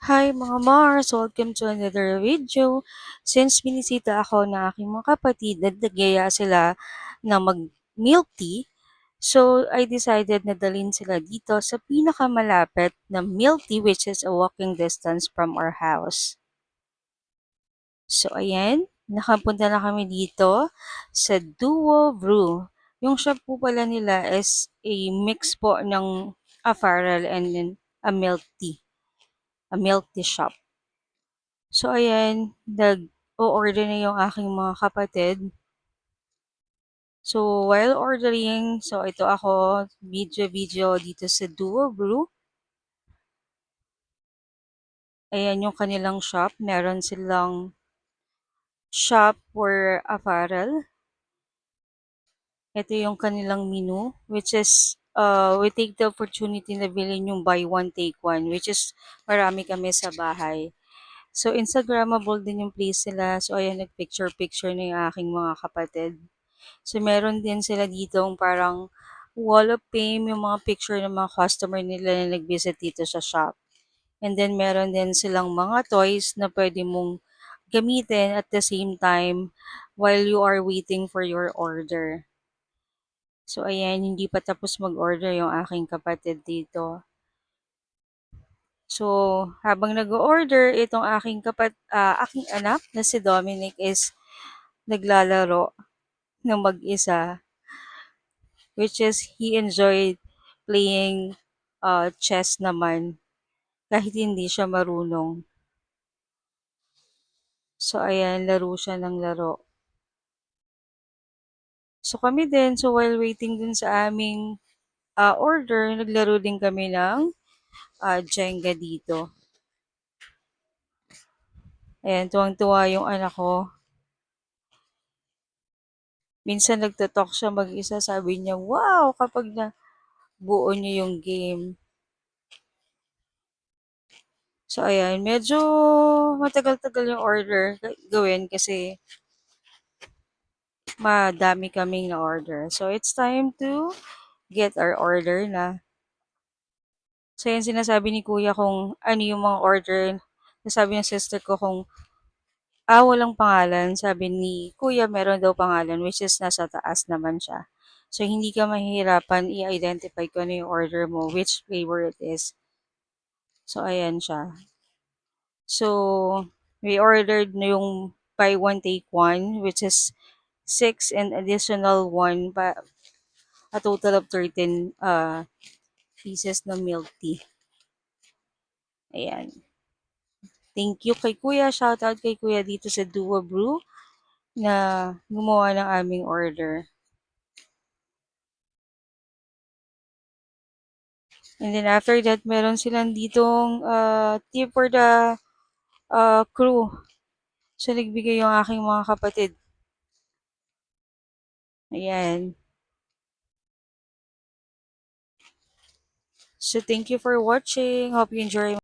Hi mga Mars! Welcome to another video. Since binisita ako ng aking mga kapatid at nagyaya sila na mag-milk tea, so I decided na dalhin sila dito sa pinakamalapit na milk tea which is a walking distance from our house. So ayan, nakapunta na kami dito sa Duo Brew. Yung shop po pala nila is a mix po ng apparel and then a milk tea. A milk tea shop. So ayan, nag-o-order na yung aking mga kapatid. So while ordering, so ito ako, video dito sa Duo Brew. Ayan yung kanilang shop. Meron silang shop for apparel. Ito yung kanilang menu, which is, we take the opportunity na bilhin yung buy one, take one, which is marami kami sa bahay. So, Instagrammable din yung place nila. So, ayan, nag-picture-picture na yung aking mga kapatid. So, meron din sila dito parang wall of fame, yung mga picture ng mga customer nila na nag-visit dito sa shop. And then, meron din silang mga toys na pwede mong gamitin at the same time while you are waiting for your order. So, ayan, hindi pa tapos mag-order yung aking kapatid dito. So, habang nag-order, itong aking anak na si Dominic is naglalaro ng mag-isa, which is he enjoyed playing chess naman kahit hindi siya marunong. So, ayan, laro siya ng laro. So, kami din, so while waiting din sa aming order, naglaro din kami ng Jenga dito. Ayan, tuwang-tuwa yung anak ko. Minsan nagto-talk siya mag-isa, sabi niya, wow, kapag na buo niya yung game. So, ayan, medyo matagal-tagal yung order gawin kasi madami kaming na-order. So, it's time to get our order na. So, yan sinasabi ni kuya kung ano yung mga order. Nasabi ng sister ko kung walang pangalan. Sabi ni kuya meron daw pangalan which is nasa taas naman siya. So, hindi ka mahihirapan i-identify kung ano yung order mo, which flavor it is. So, ayan siya. So, we ordered na yung buy one take one which is 6 and additional 1 pa a total of 13 pieces ng milk tea. Ayan. Thank you kay Kuya. Shout out kay Kuya dito sa Duo Brew na gumawa ng aming order. And then after that, meron silang ditong tip for the crew. So, nagbigay yung aking mga kapatid. Ayan. So, thank you for watching. Hope you enjoy